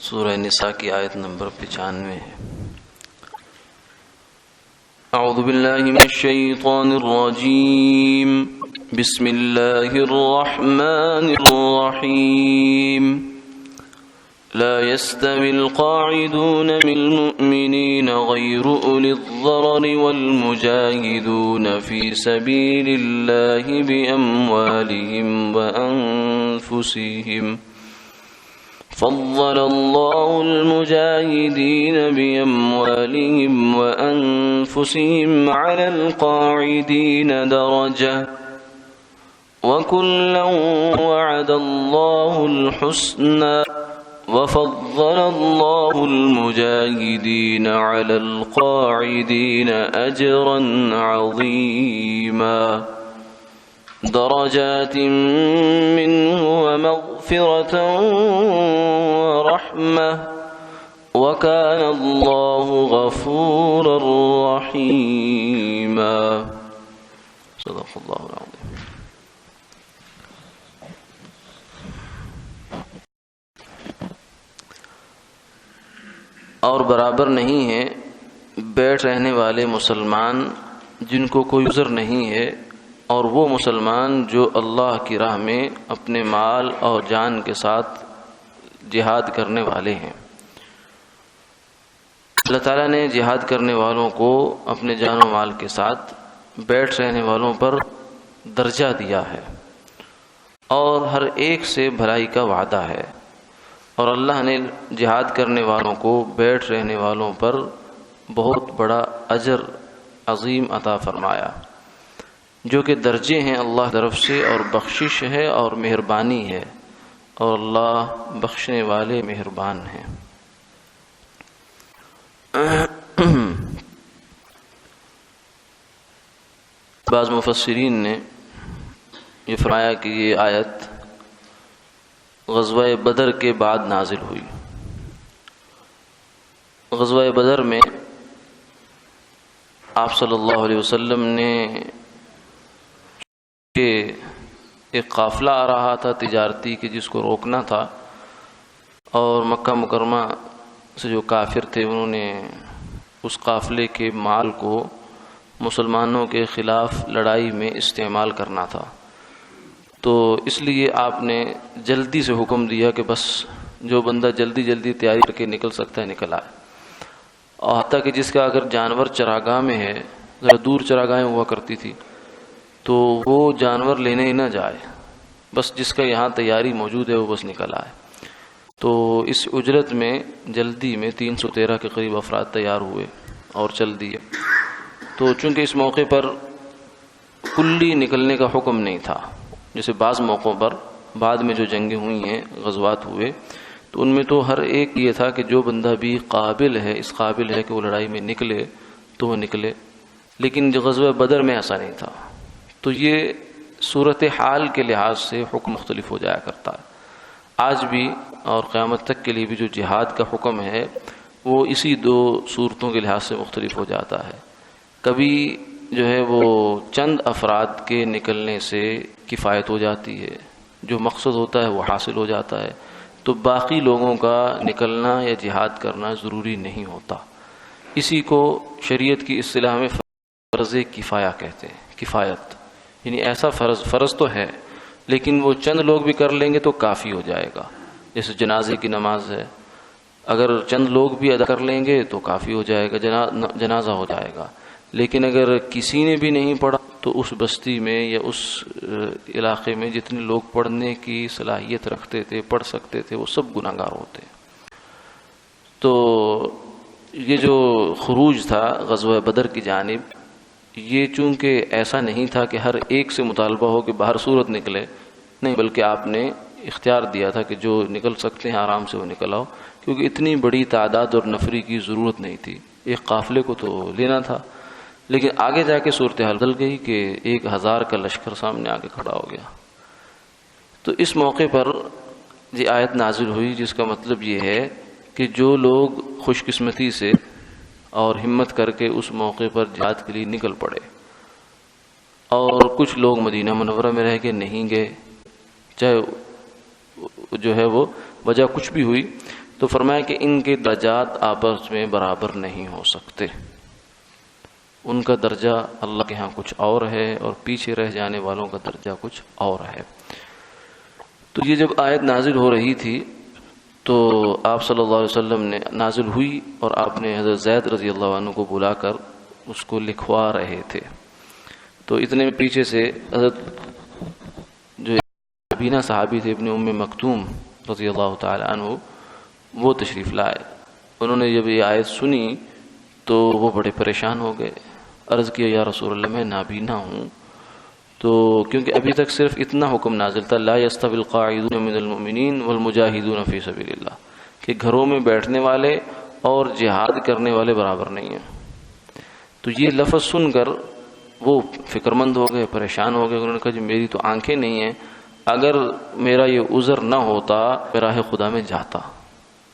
سورہ نساء کی آیت نمبر 95 ہے۔ اعوذ باللہ من الشیطان الرجیم، بسم اللہ الرحمن الرحیم۔ لا يستوي القاعدون من المؤمنين غير أولي الضرر والمجاهدون في سبيل الله بأموالهم وأنفسهم، فضل الله المجاهدين بأموالهم وأنفسهم على القاعدين درجة، وكلا وعد الله الحسنى، وفضل الله المجاهدين على القاعدين أجرا عظيما، درجات منه ومغفرة ورحمة، وكان الله غفورا رحيما۔ صدق الله العظيم۔ اور برابر نہیں ہے بیٹھ رہنے والے مسلمان جن کو کوئی عذر نہیں ہے، اور وہ مسلمان جو اللہ کی راہ میں اپنے مال اور جان کے ساتھ جہاد کرنے والے ہیں۔ اللہ تعالیٰ نے جہاد کرنے والوں کو اپنے جان و مال کے ساتھ بیٹھ رہنے والوں پر درجہ دیا ہے، اور ہر ایک سے بھلائی کا وعدہ ہے، اور اللہ نے جہاد کرنے والوں کو بیٹھ رہنے والوں پر بہت بڑا اجر عظیم عطا فرمایا، جو کہ درجے ہیں اللہ کی طرف سے، اور بخشش ہے اور مہربانی ہے، اور اللہ بخشنے والے مہربان ہیں۔ بعض مفسرین نے یہ فرمایا کہ یہ آیت غزوہ بدر کے بعد نازل ہوئی۔ غزوہ بدر میں آپ صلی اللہ علیہ وسلم نے ایک قافلہ آ رہا تھا تجارتی کہ جس کو روکنا تھا، اور مکہ مکرمہ سے جو کافر تھے انہوں نے اس قافلے کے مال کو مسلمانوں کے خلاف لڑائی میں استعمال کرنا تھا، تو اس لیے آپ نے جلدی سے حکم دیا کہ بس جو بندہ جلدی جلدی تیاری کر کے نکل سکتا ہے نکل آئے، اور حتیٰ کہ جس کا اگر جانور چراگاہ میں ہے، ذرا دور چراگاہیں ہوا کرتی تھی، تو وہ جانور لینے ہی نہ جائے، بس جس کا یہاں تیاری موجود ہے وہ بس نکل آئے۔ تو اس اجرت میں جلدی میں 313 کے قریب افراد تیار ہوئے اور چل دیے۔ تو چونکہ اس موقع پر کلی نکلنے کا حکم نہیں تھا، جیسے بعض موقعوں پر بعد میں جو جنگیں ہوئی ہیں، غزوات ہوئے، تو ان میں تو ہر ایک یہ تھا کہ جو بندہ بھی قابل ہے، اس قابل ہے کہ وہ لڑائی میں نکلے تو وہ نکلے، لیکن جو غزوہ بدر میں ایسا نہیں تھا۔ تو یہ صورتحال کے لحاظ سے حکم مختلف ہو جایا کرتا ہے۔ آج بھی اور قیامت تک کے لیے بھی جو جہاد کا حکم ہے وہ اسی دو صورتوں کے لحاظ سے مختلف ہو جاتا ہے۔ کبھی جو ہے وہ چند افراد کے نکلنے سے کفایت ہو جاتی ہے، جو مقصد ہوتا ہے وہ حاصل ہو جاتا ہے، تو باقی لوگوں کا نکلنا یا جہاد کرنا ضروری نہیں ہوتا۔ اسی کو شریعت کی اصطلاح میں فرض کفایہ کہتے ہیں۔ کفایت یعنی ایسا فرض تو ہے، لیکن وہ چند لوگ بھی کر لیں گے تو کافی ہو جائے گا۔ جیسے جنازے کی نماز ہے، اگر چند لوگ بھی ادا کر لیں گے تو کافی ہو جائے گا، جنازہ ہو جائے گا۔ لیکن اگر کسی نے بھی نہیں پڑھا تو اس بستی میں یا اس علاقے میں جتنے لوگ پڑھنے کی صلاحیت رکھتے تھے، پڑھ سکتے تھے، وہ سب گناہ گار ہوتے۔ تو یہ جو خروج تھا غزوہ بدر کی جانب، یہ چونکہ ایسا نہیں تھا کہ ہر ایک سے مطالبہ ہو کہ باہر صورت نکلے، نہیں، بلکہ آپ نے اختیار دیا تھا کہ جو نکل سکتے ہیں آرام سے وہ نکل آؤ، کیونکہ اتنی بڑی تعداد اور نفری کی ضرورت نہیں تھی، ایک قافلے کو تو لینا تھا۔ لیکن آگے جا کے صورتحال بدل گئی کہ 1000 کا لشکر سامنے آ کے کھڑا ہو گیا۔ تو اس موقع پر یہ آیت نازل ہوئی، جس کا مطلب یہ ہے کہ جو لوگ خوش قسمتی سے اور ہمت کر کے اس موقع پر جہاد کے لیے نکل پڑے، اور کچھ لوگ مدینہ منورہ میں رہ کے نہیں گئے، چاہے جو ہے وہ وجہ کچھ بھی ہوئی، تو فرمایا کہ ان کے درجات آپس میں برابر نہیں ہو سکتے، ان کا درجہ اللہ کے ہاں کچھ اور ہے اور پیچھے رہ جانے والوں کا درجہ کچھ اور ہے۔ تو یہ جب آیت نازل ہو رہی تھی تو آپ صلی اللہ علیہ وسلم نے نازل ہوئی اور آپ نے حضرت زید رضی اللہ عنہ کو بلا کر اس کو لکھوا رہے تھے، تو اتنے میں پیچھے سے حضرت جو ابینا صحابی تھے ابن ام مکتوم رضی اللہ تعالی عنہ وہ تشریف لائے۔ انہوں نے جب یہ آیت سنی تو وہ بڑے پریشان ہو گئے، عرض کیا یا رسول اللہ میں نابینا ہوں، تو کیونکہ ابھی تک صرف اتنا حکم نازل تھا لا یستوی القاعدون من المؤمنین والمجاہدون فی سبیل اللہ، کہ گھروں میں بیٹھنے والے اور جہاد کرنے والے برابر نہیں ہیں۔ تو یہ لفظ سن کر وہ فکر مند ہو گئے، پریشان ہو گئے، انہوں نے کہا جی میری تو آنکھیں نہیں ہیں، اگر میرا یہ عذر نہ ہوتا میں راہ خدا میں جاتا۔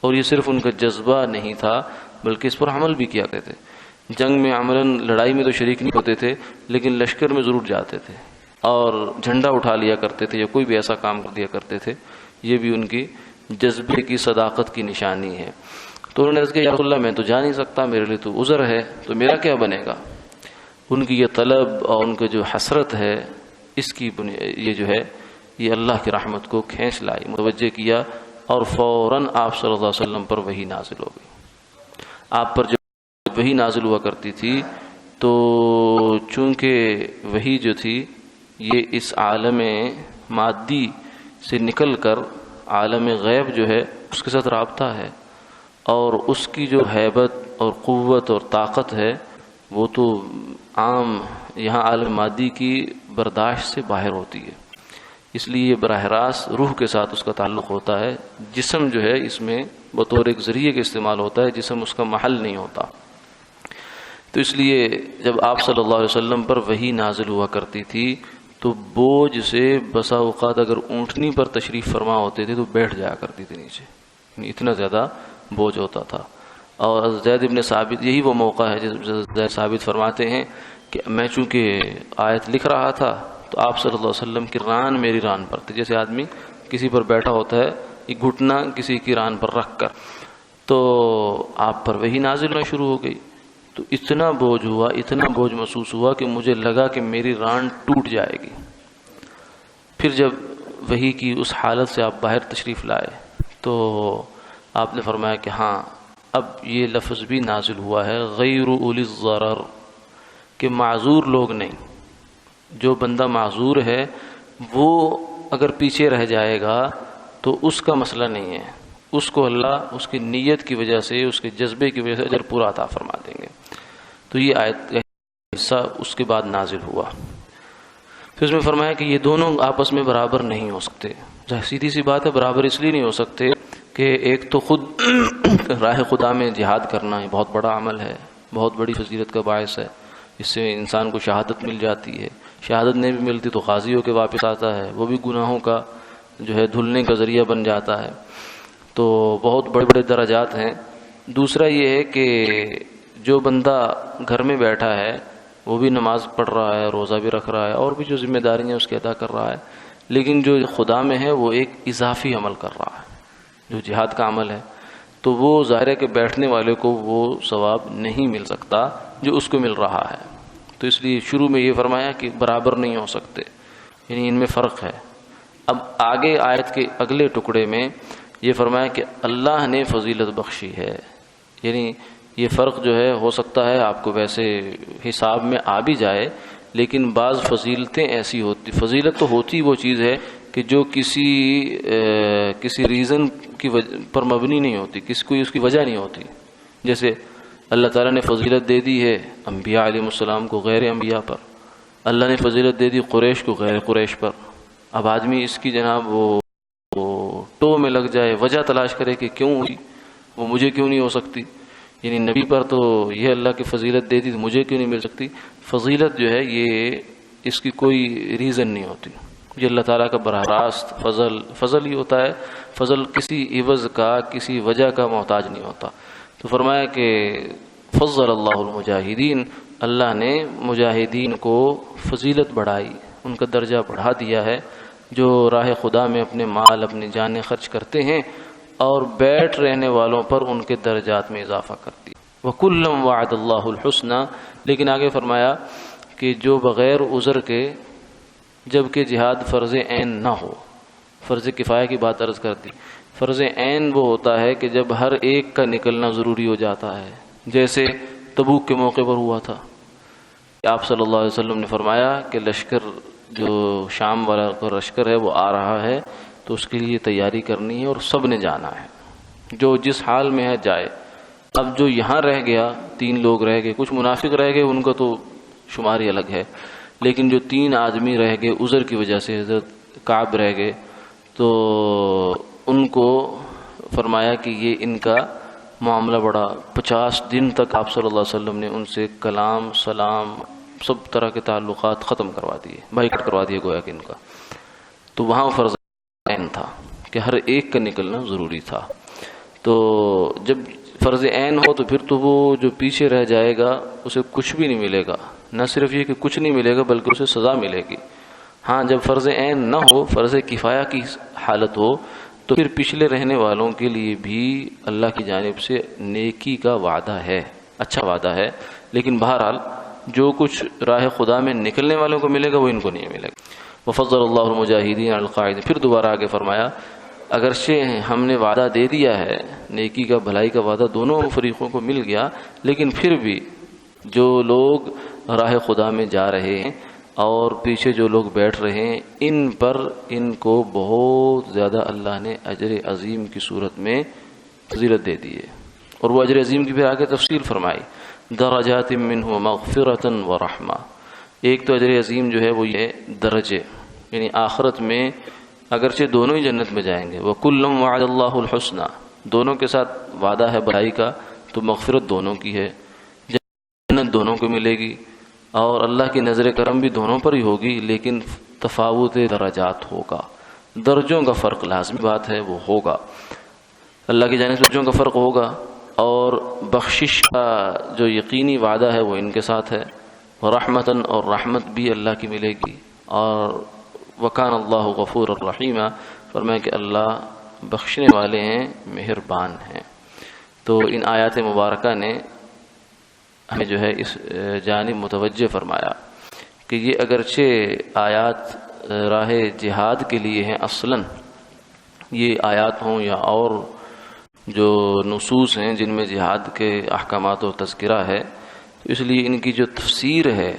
اور یہ صرف ان کا جذبہ نہیں تھا بلکہ اس پر عمل بھی کیا کرتے تھے، جنگ میں عملاً لڑائی میں تو شریک نہیں ہوتے تھے لیکن لشکر میں ضرور جاتے تھے اور جھنڈا اٹھا لیا کرتے تھے یا کوئی بھی ایسا کام کر دیا کرتے تھے، یہ بھی ان کی جذبے کی صداقت کی نشانی ہے۔ تو انہوں نے عرض کیا یا رسول اللہ میں تو جا نہیں سکتا، میرے لیے تو عذر ہے، تو میرا کیا بنے گا؟ ان کی یہ طلب اور ان کی جو حسرت ہے اس کی یہ جو ہے یہ اللہ کی رحمت کو کھینچ لائی، متوجہ کیا، اور فوراً آپ صلی اللہ علیہ وسلم پر وحی نازل ہو گئی۔ آپ پر جب وحی نازل ہوا کرتی تھی تو چونکہ وحی جو تھی یہ اس عالم مادی سے نکل کر عالم غیب جو ہے اس کے ساتھ رابطہ ہے، اور اس کی جو ہیبت اور قوت اور طاقت ہے وہ تو عام یہاں عالم مادی کی برداشت سے باہر ہوتی ہے، اس لیے براہ راست روح کے ساتھ اس کا تعلق ہوتا ہے، جسم جو ہے اس میں بطور ایک ذریعے کے استعمال ہوتا ہے، جسم اس کا محل نہیں ہوتا۔ تو اس لیے جب آپ صلی اللہ علیہ وسلم پر وحی نازل ہوا کرتی تھی تو بوجھ سے بسا اوقات اگر اونٹنی پر تشریف فرما ہوتے تھے تو بیٹھ جایا کرتی تھی نیچے، اتنا زیادہ بوجھ ہوتا تھا۔ اور زید ابن ثابت یہی وہ موقع ہے جب زید ثابت فرماتے ہیں کہ میں چونکہ آیت لکھ رہا تھا تو آپ صلی اللہ علیہ وسلم کی ران میری ران پر تھی، جیسے آدمی کسی پر بیٹھا ہوتا ہے ایک گھٹنا کسی کی ران پر رکھ کر، تو آپ پر وہی نازل ہونا شروع ہو گئی، تو اتنا بوجھ ہوا، اتنا بوجھ محسوس ہوا کہ مجھے لگا کہ میری ران ٹوٹ جائے گی۔ پھر جب وحی کی اس حالت سے آپ باہر تشریف لائے تو آپ نے فرمایا کہ ہاں اب یہ لفظ بھی نازل ہوا ہے غیر اولی الضرر، کہ معذور لوگ نہیں، جو بندہ معذور ہے وہ اگر پیچھے رہ جائے گا تو اس کا مسئلہ نہیں ہے، اس کو اللہ اس کی نیت کی وجہ سے اس کے جذبے کی وجہ سے اجر پورا عطا فرما دیں گے۔ تو یہ آیت کا حصہ اس کے بعد نازل ہوا۔ پھر اس میں فرمایا کہ یہ دونوں آپس میں برابر نہیں ہو سکتے، سیدھی سی بات ہے، برابر اس لیے نہیں ہو سکتے کہ ایک تو خود راہ خدا میں جہاد کرنا یہ بہت بڑا عمل ہے، بہت بڑی فضیلت کا باعث ہے، اس سے انسان کو شہادت مل جاتی ہے، شہادت نہیں بھی ملتی تو قاضی ہو کے واپس آتا ہے، وہ بھی گناہوں کا جو ہے دھلنے کا ذریعہ بن جاتا ہے، تو بہت بڑے بڑے درجات ہیں۔ دوسرا یہ ہے کہ جو بندہ گھر میں بیٹھا ہے وہ بھی نماز پڑھ رہا ہے، روزہ بھی رکھ رہا ہے، اور بھی جو ذمہ داریاں اس کی ادا کر رہا ہے، لیکن جو خدا میں ہے وہ ایک اضافی عمل کر رہا ہے جو جہاد کا عمل ہے، تو وہ ظاہر ہے کہ بیٹھنے والے کو وہ ثواب نہیں مل سکتا جو اس کو مل رہا ہے۔ تو اس لیے شروع میں یہ فرمایا کہ برابر نہیں ہو سکتے، یعنی ان میں فرق ہے۔ اب آگے آیت کے اگلے ٹکڑے میں یہ فرمایا کہ اللہ نے فضیلت بخشی ہے، یعنی یہ فرق جو ہے ہو سکتا ہے آپ کو ویسے حساب میں آ بھی جائے، لیکن بعض فضیلتیں ایسی ہوتی، فضیلت تو ہوتی وہ چیز ہے کہ جو کسی ریزن کی پر مبنی نہیں ہوتی، کوئی اس کی وجہ نہیں ہوتی۔ جیسے اللہ تعالیٰ نے فضیلت دے دی ہے انبیاء علیہ السلام کو غیر انبیاء پر، اللہ نے فضیلت دے دی قریش کو غیر قریش پر۔ اب آدمی اس کی جناب وہ ٹو میں لگ جائے، وجہ تلاش کرے کہ کیوں ہوئی، وہ مجھے کیوں نہیں ہو سکتی، یعنی نبی پر تو یہ اللہ کی فضیلت دے دی تو مجھے کیوں نہیں مل سکتی۔ فضیلت جو ہے یہ اس کی کوئی ریزن نہیں ہوتی، یہ اللہ تعالیٰ کا براہ راست فضل ہی ہوتا ہے، فضل کسی عوض کا کسی وجہ کا محتاج نہیں ہوتا۔ تو فرمایا کہ فضل اللہ المجاہدین، اللہ نے مجاہدین کو فضیلت بڑھائی، ان کا درجہ بڑھا دیا ہے، جو راہ خدا میں اپنے مال اپنی جانیں خرچ کرتے ہیں اور بیٹھ رہنے والوں پر ان کے درجات میں اضافہ کرتی ہے۔ وَكُلًّا وَعَدَ اللَّهُ الْحُسْنَى، لیکن آگے فرمایا کہ جو بغیر عذر کے، جب کہ جہاد فرض عین نہ ہو، فرض کفایہ کی بات عرض کر دی۔ فرض عین وہ ہوتا ہے کہ جب ہر ایک کا نکلنا ضروری ہو جاتا ہے، جیسے تبوک کے موقع پر ہوا تھا۔ آپ صلی اللہ علیہ وسلم نے فرمایا کہ لشکر جو شام والا لشکر ہے وہ آ رہا ہے، تو اس کے لیے تیاری کرنی ہے اور سب نے جانا ہے، جو جس حال میں ہے جائے۔ اب جو یہاں رہ گیا، 3 لوگ رہ گئے، کچھ منافق رہ گئے، ان کا تو شماری الگ ہے، لیکن جو 3 آدمی رہ گئے عذر کی وجہ سے، حضرت کعب رہ گئے، تو ان کو فرمایا کہ یہ ان کا معاملہ بڑا 50 دن تک آپ صلی اللہ علیہ وسلم نے ان سے کلام سلام سب طرح کے تعلقات ختم کروا دیے، بائیکاٹ کروا دیے گویا کہ ان کا۔ تو وہاں فرض عین تھا کہ ہر ایک کا نکلنا ضروری تھا۔ تو جب فرض عین ہو تو پھر تو وہ جو پیچھے رہ جائے گا اسے کچھ بھی نہیں ملے گا، نہ صرف یہ کہ کچھ نہیں ملے گا بلکہ اسے سزا ملے گی۔ ہاں جب فرض عین نہ ہو، فرض کفایہ کی حالت ہو، تو پھر پچھلے رہنے والوں کے لیے بھی اللہ کی جانب سے نیکی کا وعدہ ہے، اچھا وعدہ ہے، لیکن بہرحال جو کچھ راہ خدا میں نکلنے والوں کو ملے گا وہ ان کو نہیں ملے گا۔ وفضل اللہ المجاہدین علی القاعدین، پھر دوبارہ آگے فرمایا اگرچہ ہم نے وعدہ دے دیا ہے، نیکی کا بھلائی کا وعدہ دونوں فریقوں کو مل گیا، لیکن پھر بھی جو لوگ راہ خدا میں جا رہے ہیں اور پیچھے جو لوگ بیٹھ رہے ہیں، ان پر ان کو بہت زیادہ اللہ نے اجر عظیم کی صورت میں فضیلت دے دی ہے۔ اور وہ اجر عظیم کی پھر آگے تفصیل فرمائی، درجات منہ مغفرۃ ورحمہ۔ ایک تو اجر عظیم جو ہے وہ یہ درجے، یعنی آخرت میں اگرچہ دونوں ہی جنت میں جائیں گے، وَكُلًّا وَعَدَ اللَّهُ الْحُسْنَى، دونوں کے ساتھ وعدہ ہے بھلائی کا، تو مغفرت دونوں کی ہے، جنت دونوں کو ملے گی، اور اللہ کی نظر کرم بھی دونوں پر ہی ہوگی، لیکن تفاوت درجات ہوگا، درجوں کا فرق لازمی بات ہے، وہ ہوگا، اللہ کی جانب سے درجوں کا فرق ہوگا، اور بخشش کا جو یقینی وعدہ ہے وہ ان کے ساتھ ہے، رحمتاً، اور رحمت بھی اللہ کی ملے گی، اور وکان اللہ غفور الرحیم، فرمایا کہ اللہ بخشنے والے ہیں، مہربان ہیں۔ تو ان آیات مبارکہ نے ہمیں جو ہے اس جانب متوجہ فرمایا کہ یہ اگرچہ آیات راہ جہاد کے لیے ہیں اصلاً، یہ آیات ہوں یا اور جو نصوص ہیں جن میں جہاد کے احکامات و تذکرہ ہے، تو اس لیے ان کی جو تفسیر ہے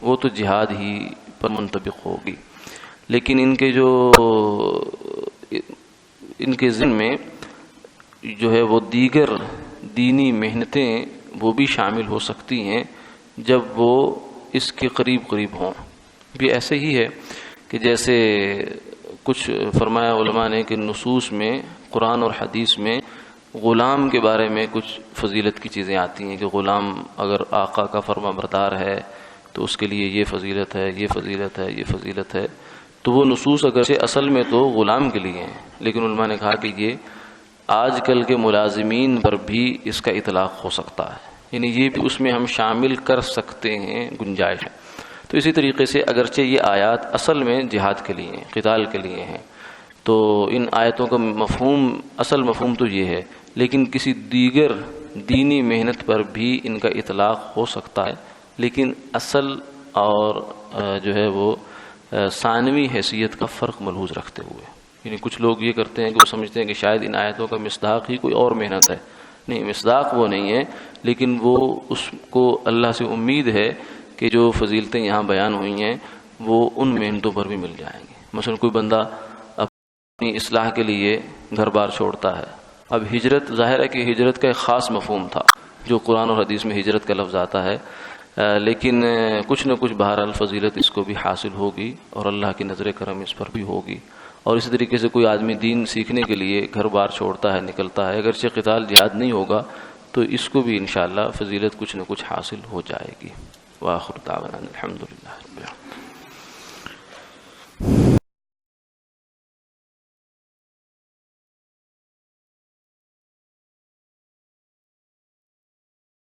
وہ تو جہاد ہی پر منطبق ہوگی، لیکن ان کے ذہن میں جو ہے وہ دیگر دینی محنتیں وہ بھی شامل ہو سکتی ہیں جب وہ اس کے قریب ہوں۔ بھی ایسے ہی ہے کہ جیسے کچھ فرمایا علماء نے کہ نصوص میں، قرآن اور حدیث میں غلام کے بارے میں کچھ فضیلت کی چیزیں آتی ہیں کہ غلام اگر آقا کا فرما بردار ہے تو اس کے لیے یہ فضیلت ہے، یہ فضیلت ہے، یہ فضیلت ہے۔ تو وہ نصوص اگرچہ اصل میں تو غلام کے لیے ہیں، لیکن علماء نے کہا کہ یہ آج کل کے ملازمین پر بھی اس کا اطلاق ہو سکتا ہے، یعنی یہ بھی اس میں ہم شامل کر سکتے ہیں، گنجائش ہے۔ تو اسی طریقے سے اگرچہ یہ آیات اصل میں جہاد کے لیے ہیں، قتال کے لیے ہیں، تو ان آیتوں کا مفہوم، اصل مفہوم تو یہ ہے، لیکن کسی دیگر دینی محنت پر بھی ان کا اطلاق ہو سکتا ہے، لیکن اصل اور جو ہے وہ ثانوی حیثیت کا فرق ملحوظ رکھتے ہوئے، یعنی کچھ لوگ یہ کرتے ہیں کہ وہ سمجھتے ہیں کہ شاید ان آیتوں کا مصداق ہی کوئی اور محنت ہے۔ نہیں، مصداق وہ نہیں ہے، لیکن وہ اس کو اللہ سے امید ہے کہ جو فضیلتیں یہاں بیان ہوئی ہیں وہ ان محنتوں پر بھی مل جائیں گی۔ مثلا کوئی بندہ اپنی اصلاح کے لیے گھر بار چھوڑتا ہے، اب ہجرت، ظاہر ہے کہ ہجرت کا ایک خاص مفہوم تھا جو قرآن اور حدیث میں ہجرت کا لفظ آتا ہے، لیکن کچھ نہ کچھ بہرحال فضیلت اس کو بھی حاصل ہوگی اور اللہ کی نظر کرم اس پر بھی ہوگی۔ اور اسی طریقے سے کوئی آدمی دین سیکھنے کے لیے گھر بار چھوڑتا ہے، نکلتا ہے، اگرچہ قتال جہاد نہیں ہوگا تو اس کو بھی انشاءاللہ فضیلت کچھ نہ کچھ حاصل ہو جائے گی۔ وآخر دعوانا الحمدللہ۔